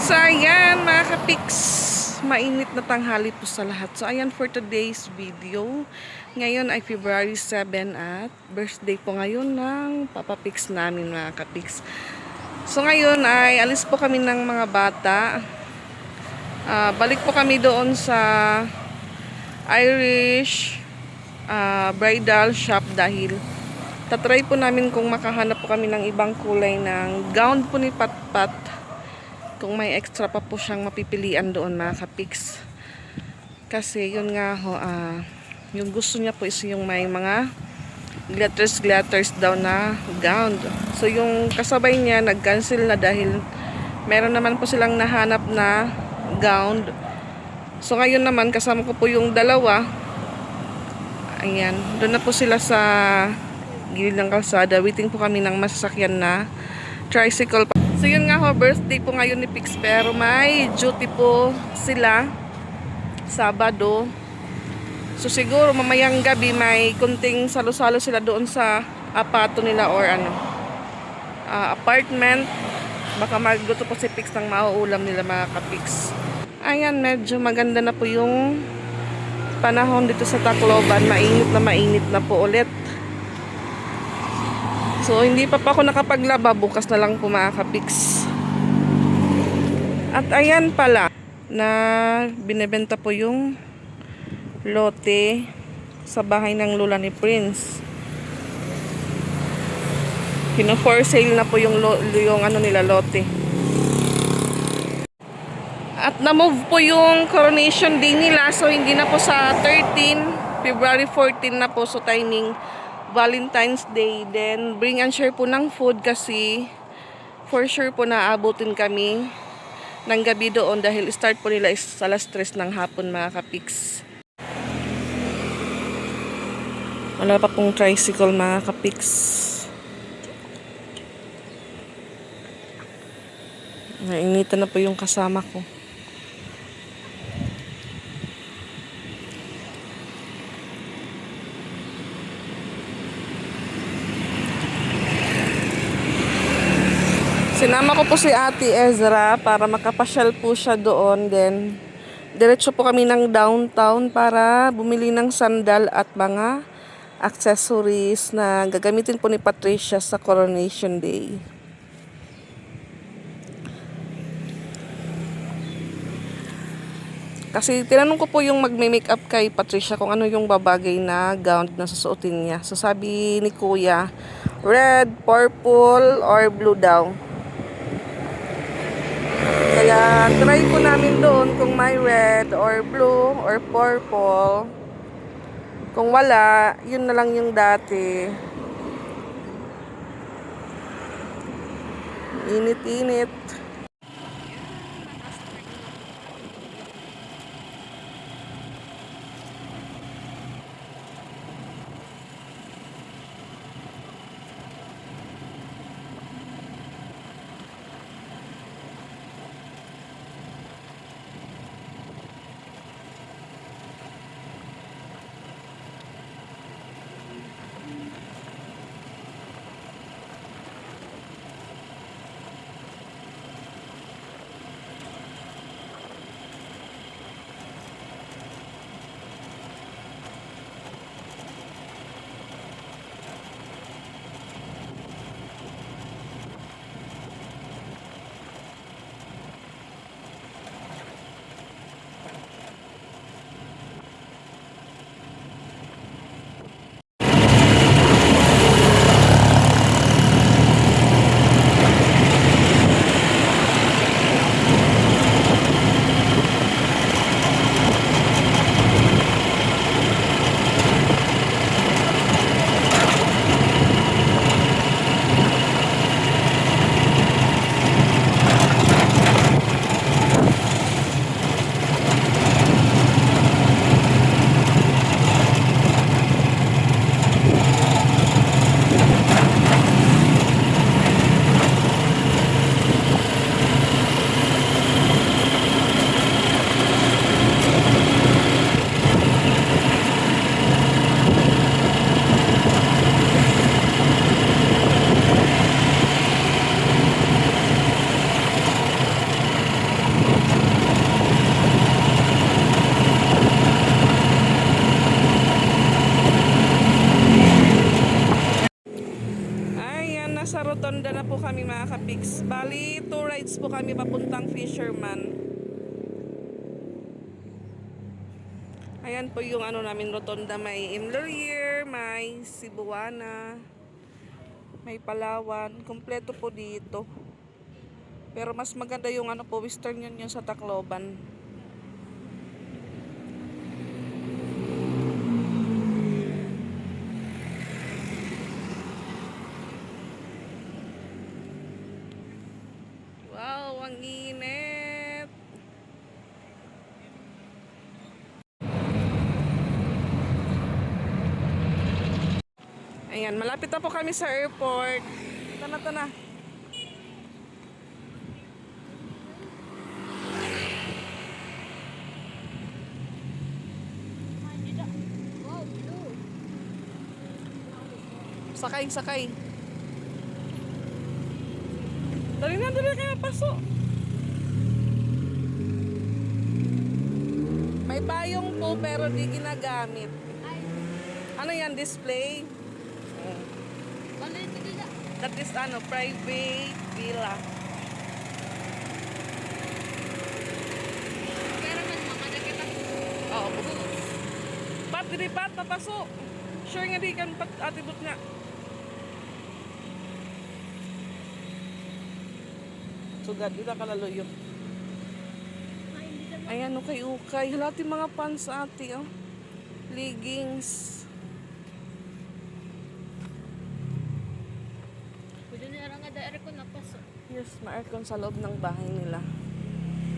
So ayan mga kapiks, mainit na tanghali po sa lahat. So ayan for today's video. Ngayon ay February 7 at birthday po ngayon ng Papa Piks namin mga kapiks. So ngayon ay alis po kami ng mga bata. Balik po kami doon sa Irish bridal shop dahil tatry po namin kung makahanap po kami ng ibang kulay ng gown po ni Patpat. Kung may extra pa po siyang mapipilian doon mga kapiks. Kasi yun nga ho, yung gusto niya po is yung may mga glitters daw na gown. So yung kasabay niya nag-cancel na dahil meron naman po silang nahanap na gown. So ngayon naman kasama ko po yung dalawa. Ayan, doon na po sila sa gilid ng kalsada. Waiting po kami ng masasakyan na tricycle. So yun nga ho, birthday po ngayon ni Pix, pero may duty po sila Sabado. So siguro mamayang gabi may kunting salo-salo sila doon sa apato nila or apartment. Baka magluto po si Pix ng mauulam nila mga kapix. Ayan, medyo maganda na po yung panahon dito sa Tacloban. Mainit na po ulit. So, hindi pa ako nakapaglaba. Bukas na lang po mga kapiks. At ayan pala, na binebenta po yung lote sa bahay ng lola ni Prince. For sale na po yung nila lote. At na-move po yung coronation day nila. So, hindi na po sa 13, February 14 na po. So, timing Valentine's Day. Then bring and share po ng food kasi for sure po naabutin kami ng gabi doon dahil start po nila is alas 3 ng hapon mga kapiks. Wala pa pong tricycle mga kapiks. Nainitan na po yung kasama ko. Sinama ko po si Ate Ezra para makapasyal po siya doon. Then, diretso po kami ng downtown para bumili ng sandal at mga accessories na gagamitin po ni Patricia sa Coronation Day. Kasi tinanong ko po yung magme-makeup kay Patricia kung ano yung babagay na gown na susuotin niya. So sabi ni Kuya, red, purple, or blue daw. Kaya try po namin doon kung may red or blue or purple. Kung wala, yun na lang yung dati. Init-init. kami mga kapiks. Bali, 2 rides po kami papuntang Fisherman. Ayan po yung ano namin rotonda. May Imlurier, may Cebuana, may Palawan. Kompleto po dito. Pero mas maganda yung ano po, Western Union sa Tacloban. Wow, ang init. Ayan, malapit na po kami sa airport. Tana, tana. Sakay, sakay. Dali na kaya paso. May payong po pero di ginagamit. Ano yan, display? That is ano, private villa. Oo, pat, dili pat, papaso. Sure nga di kan pat, atibot nga. Sugad, di na kalaluyo. Ayan, ukay-ukay. Halati mga pants ate, oh. Leggings. Yes, ma-aircon sa loob ng bahay nila.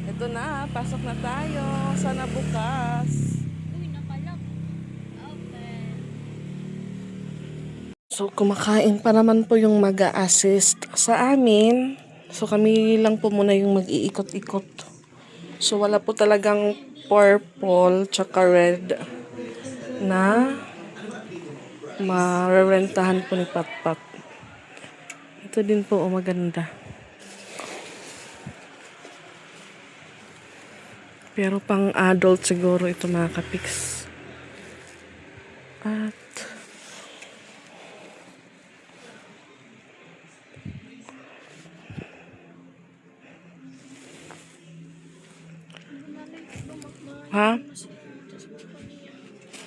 Ito na, pasok na tayo. Sana bukas. So, kumakain pa naman po yung mag-a-assist sa amin. So, kami lang po muna yung mag-iikot-ikot. So, wala po talagang purple tsaka red na marerentahan po ni Patpat. Ito din po, maganda. Pero pang adult siguro ito mga kapiks. At ha?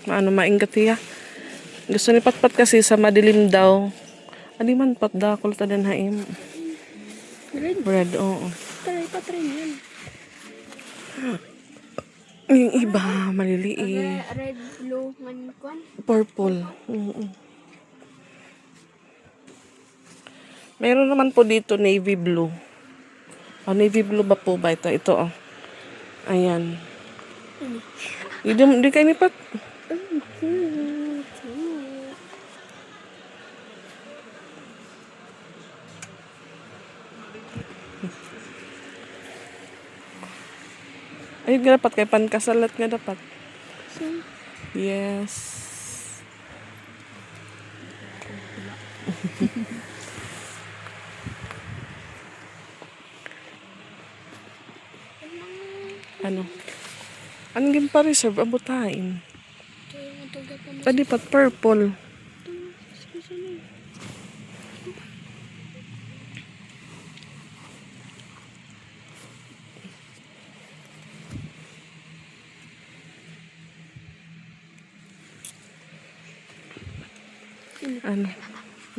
Maano maingat iya? Gusto ni Patpat kasi sa madilim daw. Adi man pat da kulta den haim. Red, oo. Patry yan. Yung iba maliliit. Red, blue, man. Purple. Meron naman po dito navy blue. Oh, navy blue ba po ba ito? Ito, oh. Ayan. Di kayo ni Pat. Ayun nga dapat, kay pankasalat nga dapat. Yes. Ano? Anong game pa reserve? Abutain. Tadi pat purple. Ano?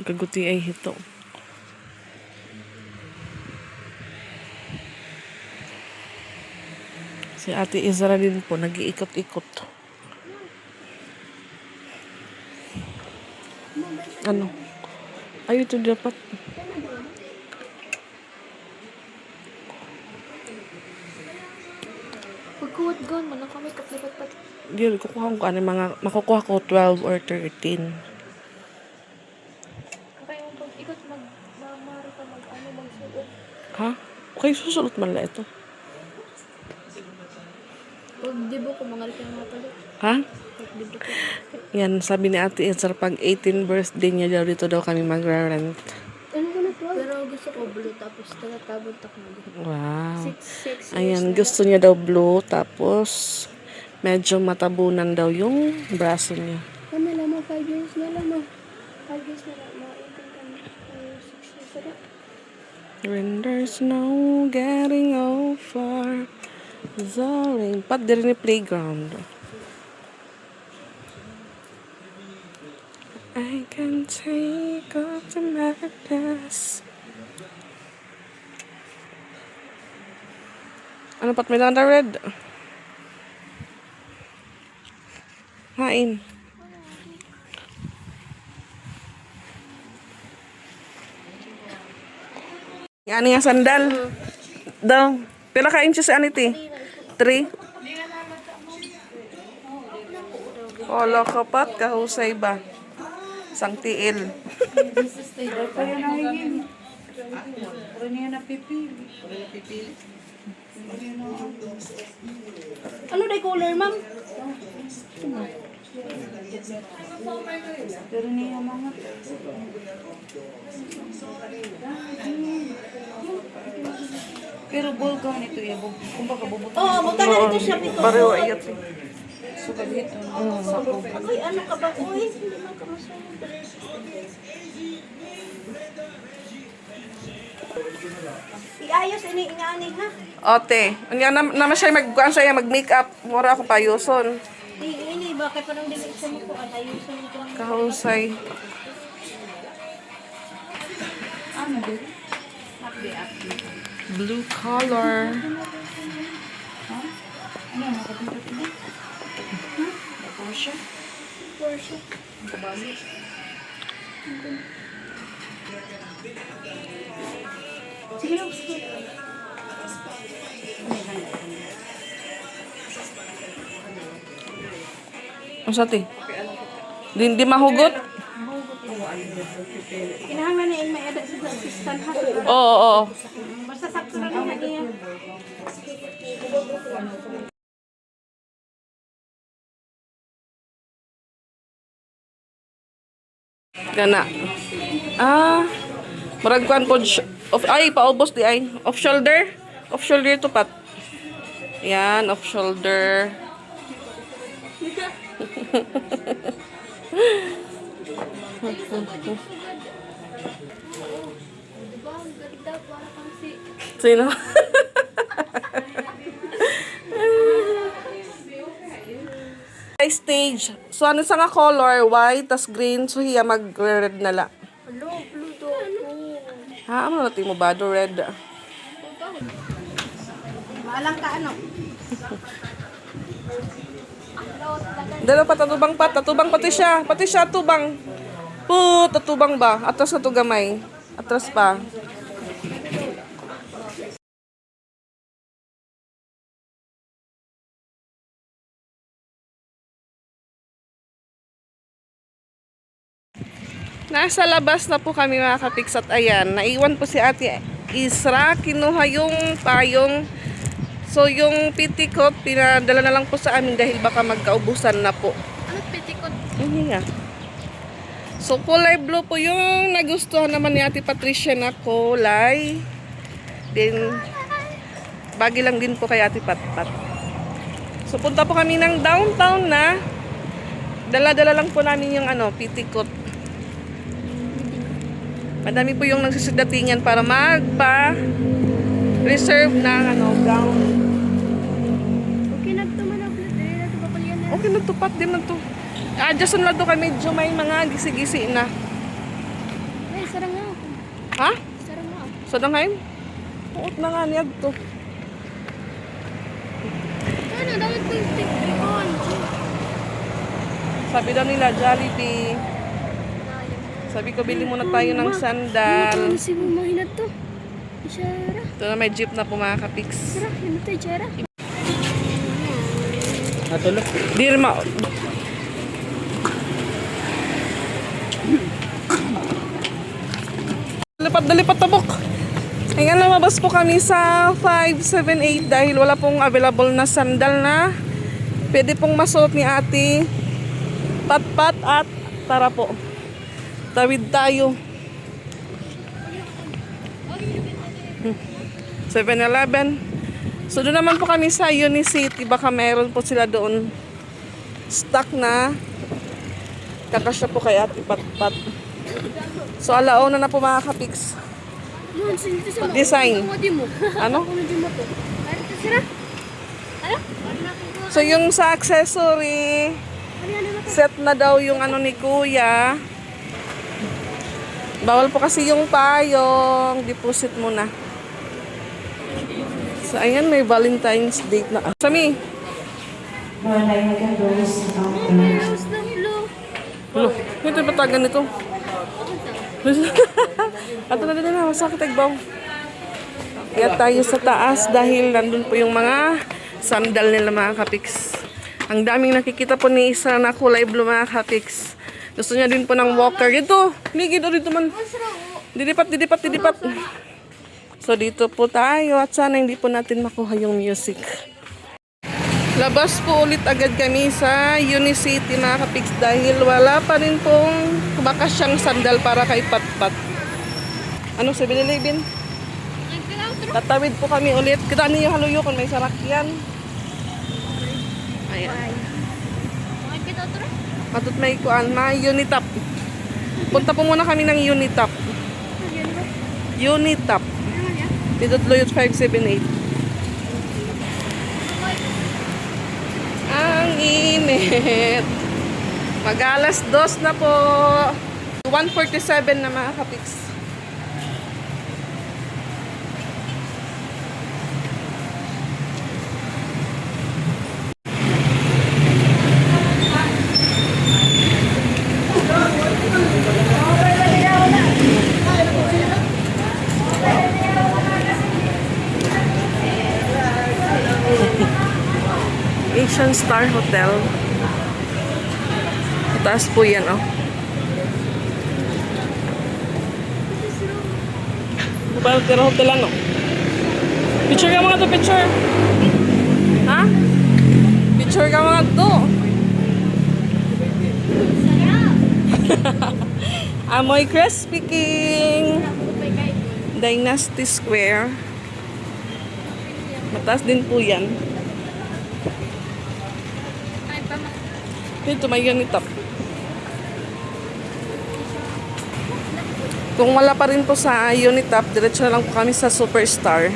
Gaguti ay hito. Si Ate Izra din po, nag-iikot-ikot. Ano? Ay, ito dapat. Pagkuwat gawin mo, kami kaplipat pat. Hindi, kukuha ko ano, makukuha ko 12 or 13. Okay, pag ikot mamari ka magsulot. Ha? Okay, susulot man lang ito. Pag dibo ko, mangali ka nga pala. Ha? Pag dibo ko. Yan, sabi ni Ate Izra, pag 18 birthday niya daw, dito daw kami mag-rent. Ano ko na to? Pero gusto ko blue, tapos talatabon tak mo. Wow. 6 Ayan, gusto niya daw blue, tapos medyo matabunan daw yung braso niya. Ano lang mo, 5 years na lang mo. 5 years na lang, mga 18 ka na. 6 years na lang. When there's no getting over the rain. Pat, diri ni playground. I can take off the madness. Ano pat may lang red? Hain. Yan nga sandal. Daw. Pila ka inches ani ti? 3. Olo kapat kahusay ba? Sang tiil. Ano day color, ma'am? Pero niya mga. Pero ball gown ito ya, kumbaga bubuto. Oo, buta na ito siya pito. Pareho ayat. Sugal ito. Uy, ano ka ba? Uy, hindi man ka masunod. Iayos ini ingani ha. Ote. Unya na siya magkuan siya mag-makeup. Mura ako payuson. Ini bakit parang dili siya mo ko ayusin ko. Kahusay. Ano din? Happy. Blue color. Ano nakapindot ini? Porsche. Porsche. Kabali. Sige lang. Ang sati? Di mahugot? Kinahanglan na may edad sa assistant ha. Oo. Basta sakto lang na niya. Gana. Murag kuan po ay paubos di ay off shoulder. Off shoulder to pat. Yan, off shoulder. Sino? Stage. So ano sa nga color, white tas green, so hiya mag-red na la. Hello, Pluto. Ha, ano natin mo ba do red? Maalang ka ano? Dalo pa tatubang pati siya tubang. Tatubang ba? Atras na to gamay. Atras pa. Nasa labas na po kami mga kapiks at ayan, naiwan po si Ate Isra, kinuha yung payong. So yung petticoat, pinadala na lang po sa amin dahil baka magkaubusan na po. Ano petticoat? Hindi nga. So kulay blue po yung nagustuhan naman ni Ate Patricia na kulay. Then, bagi lang din po kay Ate Patpat. So punta po kami ng downtown na. Dala-dala lang po namin yung petticoat. Madami po yung nagsisidatingan para magpa-reserve ng gown. Okay na ito man ang blood. Ito pa pala yan. Okay, nagtupat din na to. Adjustan lang to kay medyo may mga gisi-gisi na. Ay, sarang nga ako. Ha? Sarang nga ako. So, dangayin? Uot na nga niya to. Ano, dapat ko yung stick on. Sabi daw nila, Jollibee. Sabi ko, bili muna tayo ng sandal. Kasi mo mahinat to. Isyara. Ito na may jeep na po mga kapiks. Sarah, yun ito, Isyara. Natulog. Di rin Dalipat tabok. Ngayon lumabas po kami sa 578 dahil wala pong available na sandal na pwede pong masuot ni Ate Patpat at tara po. Tawid tayo. 7-Eleven. So doon naman po kami sa Unicity. Baka meron po sila doon stock na kakasya po kay Ate Patpat. So alauna na po mga kapiks. Design. Ano? So yung sa accessory, set na daw yung ano ni Kuya. Bawal po kasi yung payong. Deposit muna. So ayan, may Valentine's date na. Sami. Hello. Ito ba taga nito? Ato na din na. Masakit agbaw. Kaya tayo sa taas dahil nandun po yung mga sandal nila mga kapiks. Ang daming nakikita po ni Isra na kulay blue mga kapiks. Gusto niya din po ng walker. Dito! Ligid o dito man. Didipat. So dito po tayo at sana hindi po natin makuha yung music. Labas po ulit agad kami sa Unicity mga kapiks dahil wala pa rin pong kumakasyang sandal para kay Patpat. Ano sabi nila Ibin? Tatawid po kami ulit. Kita niyo haluyo kung may sarakyan. Ayan. Patut may kuan, may Unitap. Punta po muna kami ng Unitap. Unitap. Dito Loyot 578. Ang init. Mag-alas 2 na po. 1:47 na mga kapiks. Asian Star Hotel. Taas po yan, oh. Parang tira hotel lang, no? Picture ka mga to, picture. Ha? Picture ka mga to. Amoy Crispy King. Dynasty Square. Mataas din po yan. Dito may Unitap. Kung wala pa rin po sa Unitap, diretso na lang po kami sa Superstar.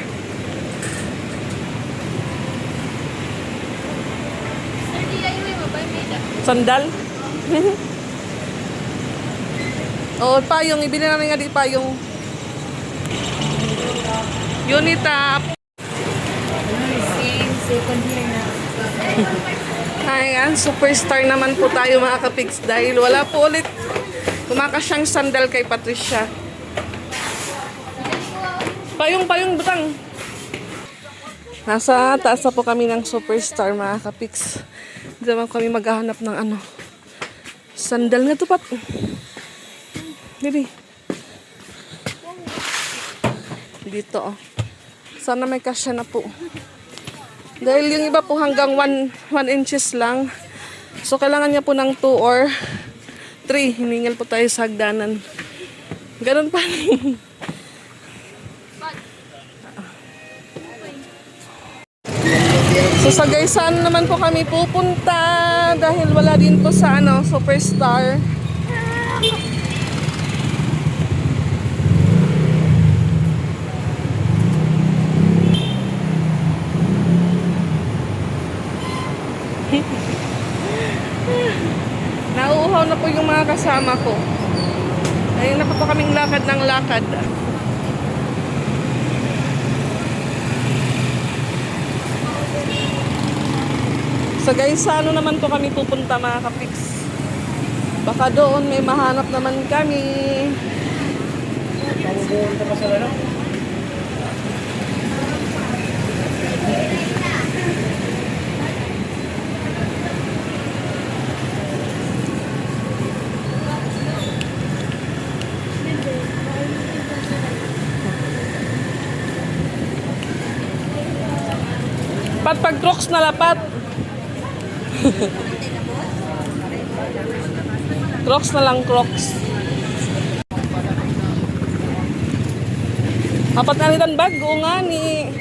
Sandal? Oo, payong. Ibili namin nga di payong. Unitap. Second year na. Ayan, Superstar naman po tayo mga kapiks dahil wala po ulit kumakasyang sandal kay Patricia. Payong, butang. Nasa taas na po kami ng Superstar mga kapiks. Hindi naman kami maghahanap ng ano. Sandal nga tupat. Dito oh. Sana may kasya na po. Dahil yung iba po hanggang 1 inches lang. So, kailangan niya po ng 2 or 3. Hiningal po tayo sa hagdanan. Ganun pa. So, sa Gaysan naman po kami pupunta. Dahil wala din po sa Superstar. Nauuhaw na po yung mga kasama ko. Ayun na po kaming lakad ng lakad. So guys, sa ano naman po kami pupunta mga kapiks? Baka doon may mahanap naman kami. Pupunta pa sa ano? Pag Crocs na lapat. Crocs na lang, Crocs. Apat na nitan bag, oo nga ni.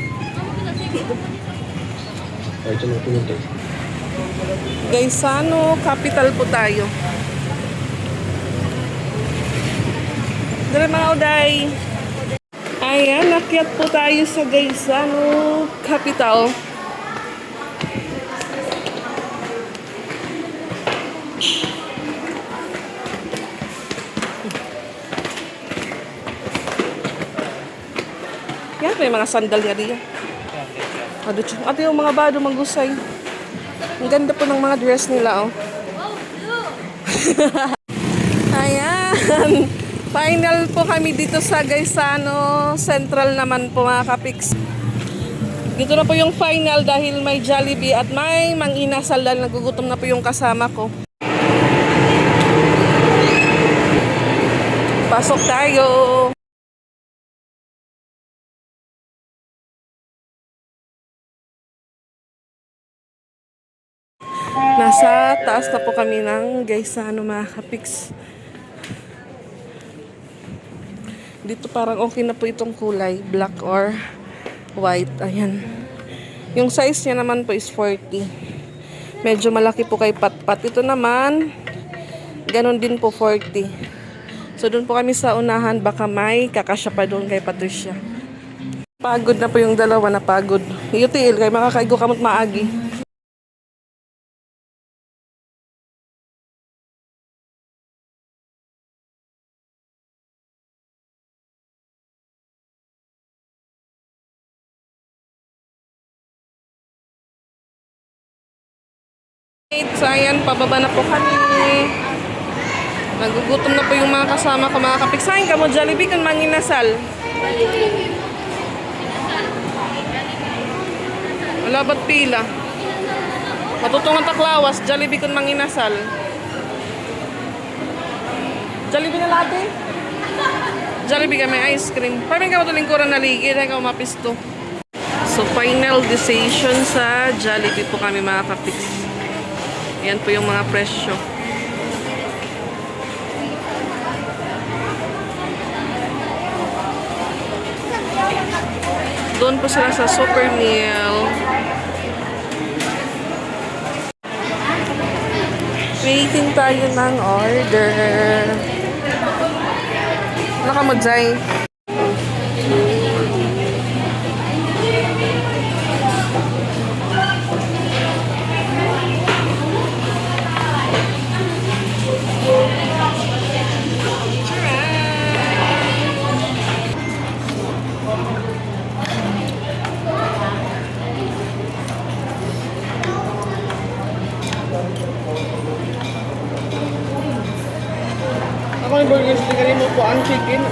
Gaisano, capital po tayo. Dali mga uday. Ay, Ayan, nakyat po tayo sa Gaisano Capital. Yan, may mga sandal nga diyan. Ate, yung mga bado magusay. Ang ganda po ng mga dress nila, oh. Ayan. Final po kami dito sa Gaisano Central naman po, mga kapiks. Dito na po yung final dahil may Jollibee at may manginasal dahil nagugutom na po yung kasama ko. Pasok tayo. Nasa taas na po kami ng Gaisano, mga kapiks. Dito parang okay na po itong kulay, black or white. Ayan. Yung size niya naman po is 40. Medyo malaki po kay Patpat. Ito naman, ganun din po 40. So doon po kami sa unahan, baka may kakasya pa doon kay Patricia. Pagod na po yung dalawa, na pagod. Iyutiil kay makakaigo kamot maagi. So ayan, pababa na po kami. Nagugutom na po yung mga kasama ko, mga kapiksahin ka mo, Jollibee kung manginasal. Wala ba't pila? Matutungan taklawas, Jollibee kung manginasal. Jollibee na latte? Jollibee kami, ice cream. Parang ka matulingkuran na ligid, ay ka umapisto. So final decision sa Jollibee po kami, mga kapiks. Yan po yung mga presyo. Doon po sila sa super meal. Waiting tayo ng order. Ano ka mag-jay? Ako yung burger sticker mo po ang chicken.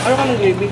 Ano ka ng gravy?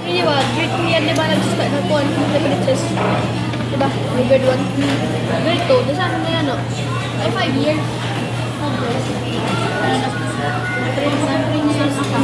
Ini ba, grade 2 yan, di ba, nag-start na po, Philippines, di ba, may grade 1, grade 2, di saan na yan, no? Ay, 5 years. Princess ka.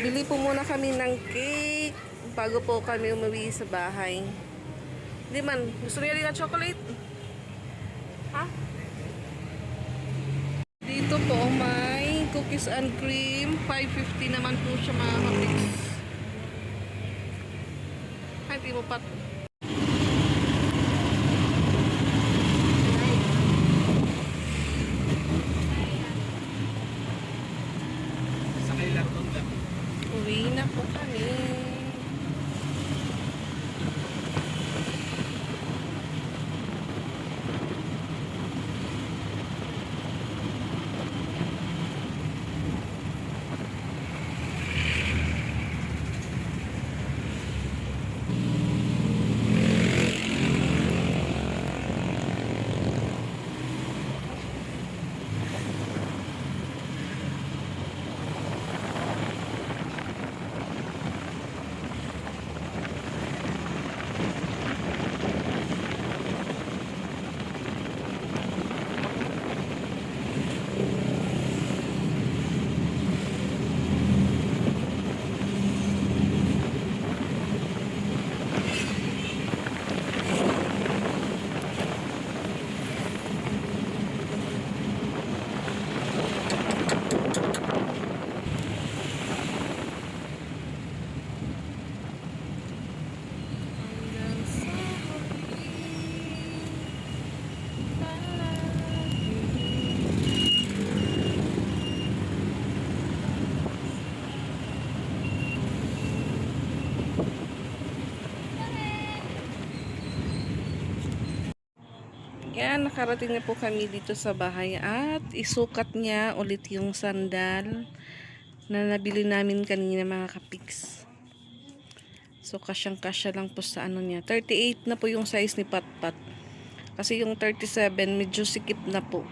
Bili po muna kami ng cake bago po kami umuwi sa bahay. Di man, gusto niya din ng chocolate? Ha? Dito po may cookies and cream. 550 naman po siya mga kapix. Ay, di mo pat. Uwi na po kami. Yan, nakarating na po kami dito sa bahay at isukat niya ulit yung sandal na nabili namin kanina mga kapiks. So, kasyang-kasya lang po sa ano niya. 38 na po yung size ni Patpat. Kasi yung 37 medyo sikip na po.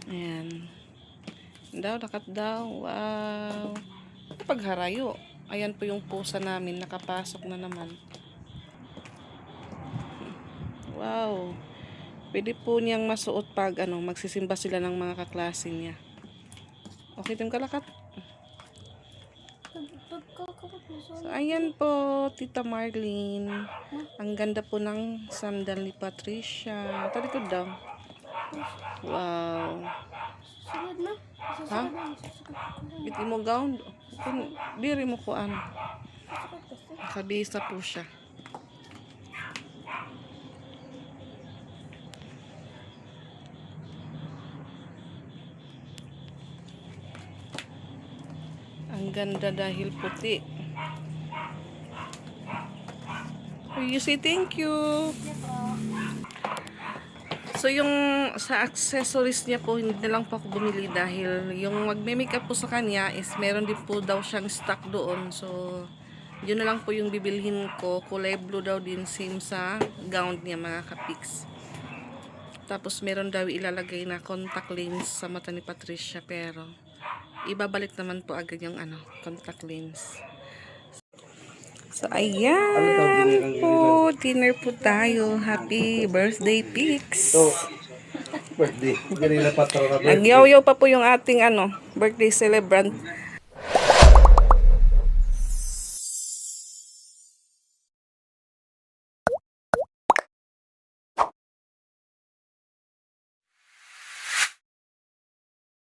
Ayan. Daw, lakat daw. Wow. Pagharayo. Ayan po yung pusa namin. Nakapasok na naman. Wow. Pwede po niyang masuot pag ano, magsisimba sila ng mga kaklase niya. Okay, itong kalakat. So, ayan po, Tita Marlene. Ang ganda po ng sandal ni Patricia. Talikod daw. Wow. Sunod na. Ha? Biti mo gown? Diri mo kuan. Nakabisa po siya. Ang ganda dahil puti. You say thank you. So yung sa accessories niya po, hindi na lang po ako bumili dahil yung magme-makeup po sa kanya is meron din po daw siyang stock doon. So yun na lang po yung bibilhin ko. Kulay blue daw din, same sa gown niya mga kapiks. Tapos meron daw ilalagay na contact lens sa mata ni Patricia, pero ibabalik naman po agad yung contact lens. So ayan po, dinner po tayo. Happy birthday, Pix! Birthday. Ganila patro ka birthday. Nagyaw-yaw pa po yung ating birthday celebrant.